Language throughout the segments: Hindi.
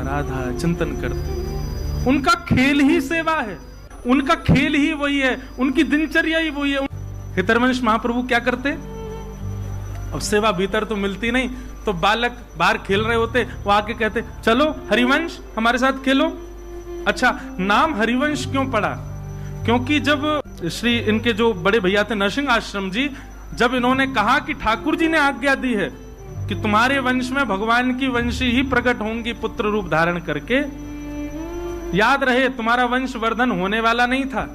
राधा चिंतन करते, उनका खेल ही सेवा है, उनका खेल ही वही है, उनकी दिनचर्या ही वही है। हितरवंश महाप्रभु क्या करते, अब सेवा भीतर तो मिलती नहीं, तो बालक बाहर खेल रहे होते, वो आके कहते चलो हरिवंश हमारे साथ खेलो। अच्छा, नाम हरिवंश क्यों पड़ा? क्योंकि जब श्री इनके जो बड़े भैया थे नरसिंह आश्रम जी, जब इन्होंने कहा कि ठाकुर जी ने आज्ञा दी है कि तुम्हारे वंश में भगवान की वंशी ही प्रकट होंगी पुत्र रूप धारण करके, याद रहे तुम्हारा वंश वर्धन होने वाला नहीं था,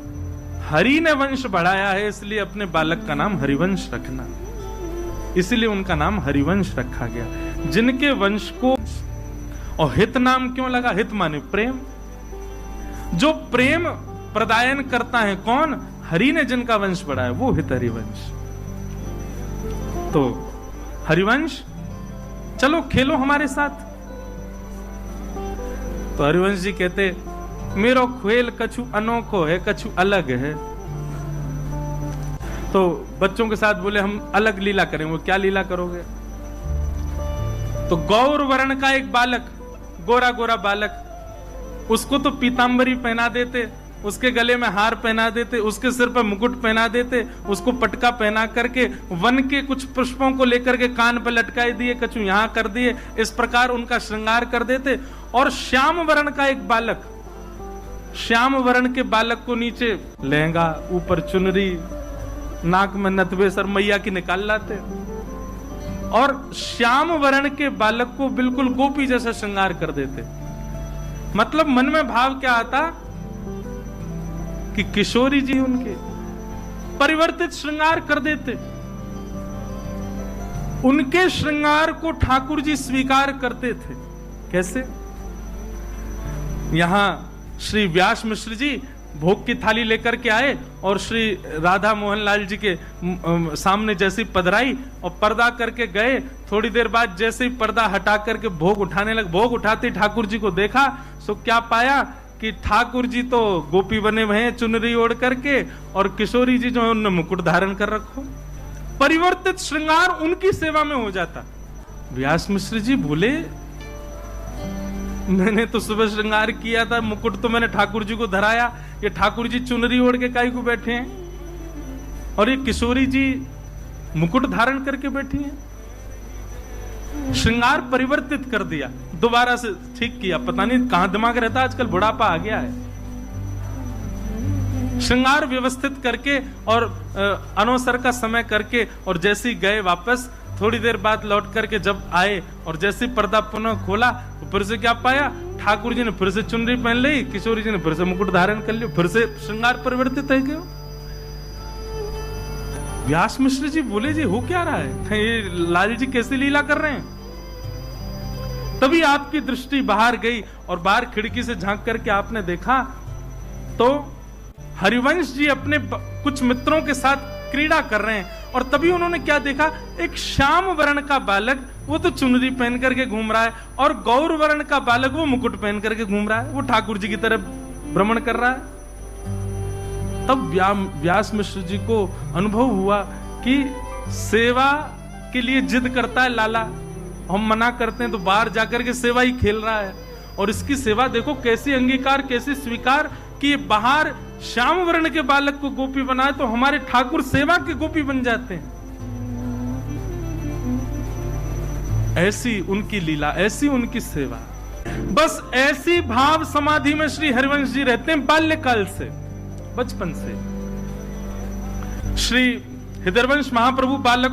हरि ने वंश बढ़ाया है, इसलिए अपने बालक का नाम हरिवंश रखना। इसलिए उनका नाम हरिवंश रखा गया, जिनके वंश को। और हित नाम क्यों लगा? हित माने प्रेम, जो प्रेम प्रदायन करता है कौन? हरि ने जिनका वंश बढ़ाया वो हित हरिवंश। तो हरिवंश चलो खेलो हमारे साथ। तो हरिवंश जी कहते मेरो खेल कछु अनोखो है, कछु अलग है। तो बच्चों के साथ बोले हम अलग लीला करेंगे। वो क्या लीला करोगे? तो गौर वर्ण का एक बालक, गोरा गोरा बालक, उसको तो पीतांबरी पहना देते, उसके गले में हार पहना देते, उसके सिर पर मुकुट पहना देते, उसको पटका पहना करके वन के कुछ पुष्पों को लेकर के कान पर लटकाए दिए, कछु यहां कर दिए, इस प्रकार उनका श्रृंगार कर देते। और श्याम वर्ण का एक बालक, श्याम वर्ण के बालक को नीचे लहंगा, ऊपर चुनरी, नाक में नथवे, सर मैया की निकाल लाते। और श्याम वर्ण के बालक को बिल्कुल गोपी जैसा श्रृंगार कर देते। मतलब मन में भाव क्या आता कि किशोरी जी उनके परिवर्तित श्रृंगार कर देते। उनके श्रृंगार को ठाकुर जी स्वीकार करते थे। कैसे? यहां श्री व्यास मिश्र जी भोग की थाली लेकर के आए और श्री राधा मोहन लाल जी के सामने जैसी पधराई और पर्दा करके गए। थोड़ी देर बाद जैसे ही पर्दा हटा करके भोग उठाने लगे, भोग उठाते ठाकुर जी को देखा, सो क्या पाया कि ठाकुर जी तो गोपी बने हुए हैं चुनरी ओढ़ करके, और किशोरी जी जो है उन्होंने मुकुट धारण कर रखो। परिवर्तित श्रृंगार उनकी सेवा में हो जाता। व्यास मिश्र जी बोले मैंने तो सुबह श्रृंगार किया था, मुकुट तो मैंने ठाकुर जी को धराया, ये ठाकुर जी चुनरी ओढ़ के काहे को बैठे हैं, और ये किशोरी जी मुकुट धारण करके बैठी हैं। श्रृंगार परिवर्तित कर दिया, दोबारा से ठीक किया। पता नहीं कहां दिमाग रहता, आजकल बुढ़ापा आ गया है। श्रृंगार व्यवस्थित करके और अनवसर का समय करके, और जैसे ही गए वापस, थोड़ी देर बाद लौट करके जब आए और जैसे पर्दा पुनः खोला तो फिर से क्या पाया, ठाकुर जी ने फिर से चुनरी पहन ली, किशोरी जी ने फिर से मुकुट धारण कर लिया, फिर से श्रृंगार परिवर्तित है क्यों? व्यास मिश्र जी बोले जी हो क्या रहा है, ये लाल जी कैसी लीला कर रहे हैं? तभी आपकी दृष्टि बाहर गई और बाहर खिड़की से झांक करके आपने देखा तो हरिवंश जी अपने कुछ मित्रों के साथ क्रीड़ा कर रहे हैं। और तभी उन्होंने क्या देखा, एक श्याम वर्ण का बालक वो तो चुनरी पहन करके घूम रहा है, और गौर वर्ण का बालक वो मुकुट पहन करके घूम रहा है, वो ठाकुर जी की तरफ भ्रमण कर रहा है। तब व्यास मिश्र जी को अनुभव हुआ कि सेवा के लिए जिद करता है लाला, हम मना करते हैं तो बाहर जाकर के सेवा ही खेल रहा है, और इसकी सेवा देखो कैसी अंगीकार, कैसी स्वीकार कि बाहर श्याम वर्ण के बालक को गोपी बनाए तो हमारे ठाकुर सेवा के गोपी बन जाते हैं। ऐसी उनकी लीला, ऐसी उनकी सेवा। बस ऐसी भाव समाधि में श्री हरिवंश जी रहते हैं बाल्यकाल से, बचपन से। श्री हितरवंश महाप्रभु बालक